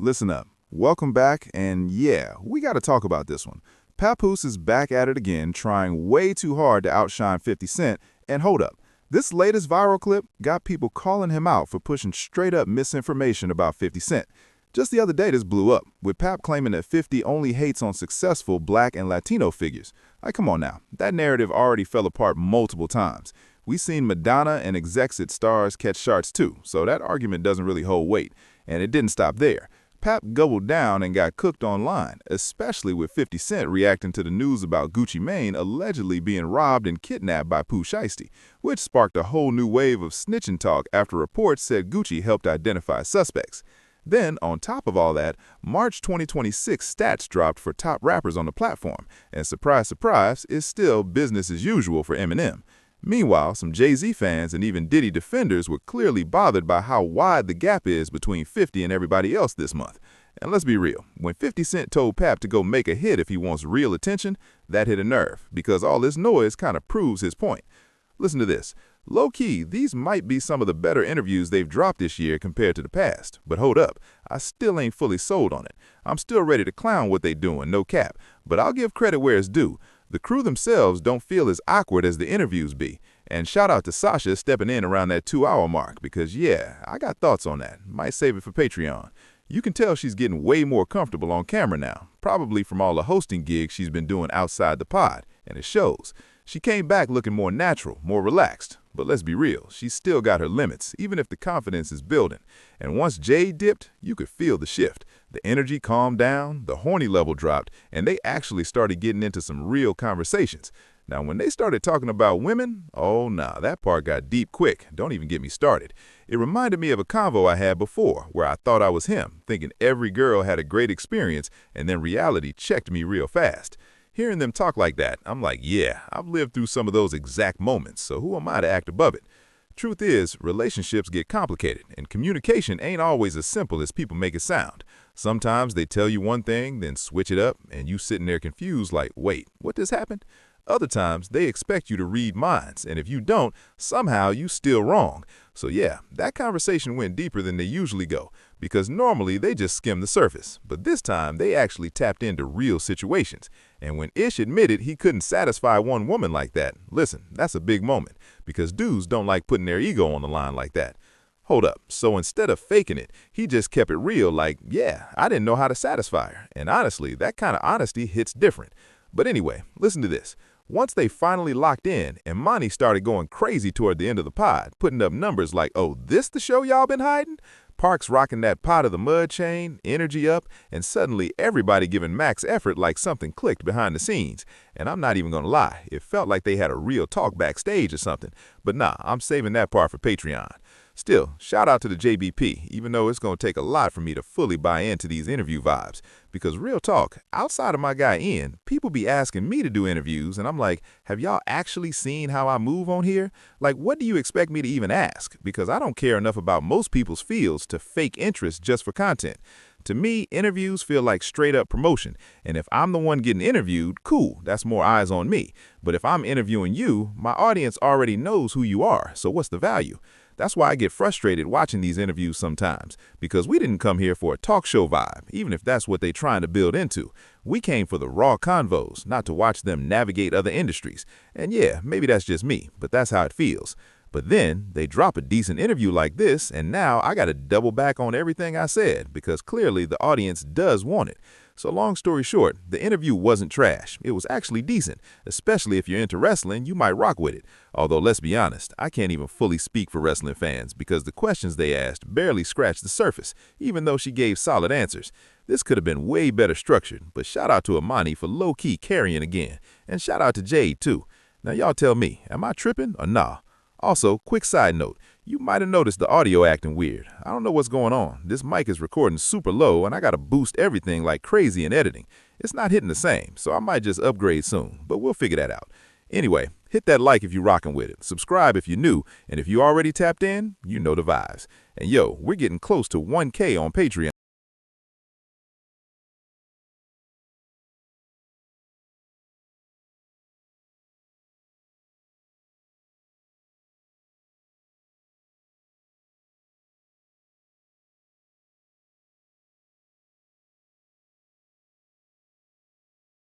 Listen up. Welcome back, and yeah, we got to talk about this one. Papoose is back at it again, trying way too hard to outshine 50 Cent, and hold up. This latest viral clip got people calling him out for pushing straight-up misinformation about 50 Cent. Just the other day, this blew up, with Pap claiming that 50 only hates on successful Black and Latino figures. Like, come on now, that narrative already fell apart multiple times. We've seen Madonna and Exexit stars catch sharks too, so that argument doesn't really hold weight. And it didn't stop there. Pap doubled down and got cooked online, especially with 50 Cent reacting to the news about Gucci Mane allegedly being robbed and kidnapped by Pooh Shiesty, which sparked a whole new wave of snitching talk after reports said Gucci helped identify suspects. Then, on top of all that, March 2026 stats dropped for top rappers on the platform, and surprise, surprise, is still business as usual for Eminem. Meanwhile, some Jay-Z fans and even Diddy defenders were clearly bothered by how wide the gap is between 50 and everybody else this month. And let's be real, when 50 Cent told Pap to go make a hit if he wants real attention, that hit a nerve, because all this noise kind of proves his point. Listen to this. Low-key, these might be some of the better interviews they've dropped this year compared to the past. But hold up, I still ain't fully sold on it. I'm still ready to clown what they doing, no cap. But I'll give credit where it's due. The crew themselves don't feel as awkward as the interviews be. And shout out to Sasha stepping in around that 2-hour mark because, yeah, I got thoughts on that. Might save it for Patreon. You can tell she's getting way more comfortable on camera now, probably from all the hosting gigs she's been doing outside the pod, and it shows. She came back looking more natural, more relaxed. But let's be real, she's still got her limits, even if the confidence is building. And once Jay dipped, you could feel the shift. The energy calmed down, the horny level dropped, and they actually started getting into some real conversations. Now, when they started talking about women, oh nah, that part got deep quick. Don't even get me started. It reminded me of a convo I had before, where I thought I was him, thinking every girl had a great experience, and then reality checked me real fast. Hearing them talk like that, I'm like, yeah, I've lived through some of those exact moments, so who am I to act above it? Truth is, relationships get complicated, and communication ain't always as simple as people make it sound. Sometimes they tell you one thing, then switch it up, and you sitting there confused like, wait, what just happened? Other times, they expect you to read minds, and if you don't, somehow you still wrong. So yeah, that conversation went deeper than they usually go, because normally they just skim the surface, but this time they actually tapped into real situations. And when Ish admitted he couldn't satisfy one woman like that, listen, that's a big moment, because dudes don't like putting their ego on the line like that. Hold up, so instead of faking it, he just kept it real like, yeah, I didn't know how to satisfy her, and honestly, that kind of honesty hits different. But anyway, listen to this. Once they finally locked in, Emanny started going crazy toward the end of the pod, putting up numbers like, oh, this the show y'all been hiding? Parks rocking that pot of the mud chain, energy up, and suddenly everybody giving max effort like something clicked behind the scenes. And I'm not even gonna lie, it felt like they had a real talk backstage or something. But nah, I'm saving that part for Patreon. Still, shout out to the JBP, even though it's gonna take a lot for me to fully buy into these interview vibes. Because real talk, outside of my guy Ian, people be asking me to do interviews, and I'm like, have y'all actually seen how I move on here? Like, what do you expect me to even ask? Because I don't care enough about most people's fields to fake interest just for content. To me, interviews feel like straight-up promotion, and if I'm the one getting interviewed, cool, that's more eyes on me. But if I'm interviewing you, my audience already knows who you are, so what's the value? That's why I get frustrated watching these interviews sometimes, because we didn't come here for a talk show vibe, even if that's what they're trying to build into. We came for the raw convos, not to watch them navigate other industries. And yeah, maybe that's just me, but that's how it feels. But then they drop a decent interview like this, and now I got to double back on everything I said, because clearly the audience does want it. So long story short, the interview wasn't trash. It was actually decent, especially if you're into wrestling, you might rock with it. Although let's be honest, I can't even fully speak for wrestling fans because the questions they asked barely scratched the surface, even though she gave solid answers. This could have been way better structured, but shout out to Emanny for low-key carrying again, and shout out to Jade too. Now y'all tell me, am I tripping or nah? Also, quick side note, you might have noticed the audio acting weird. I don't know what's going on. This mic is recording super low and I gotta boost everything like crazy in editing. It's not hitting the same, so I might just upgrade soon, but we'll figure that out. Anyway, hit that like if you're rocking with it, subscribe if you're new, and if you already tapped in, you know the vibes. And yo, we're getting close to 1K on Patreon.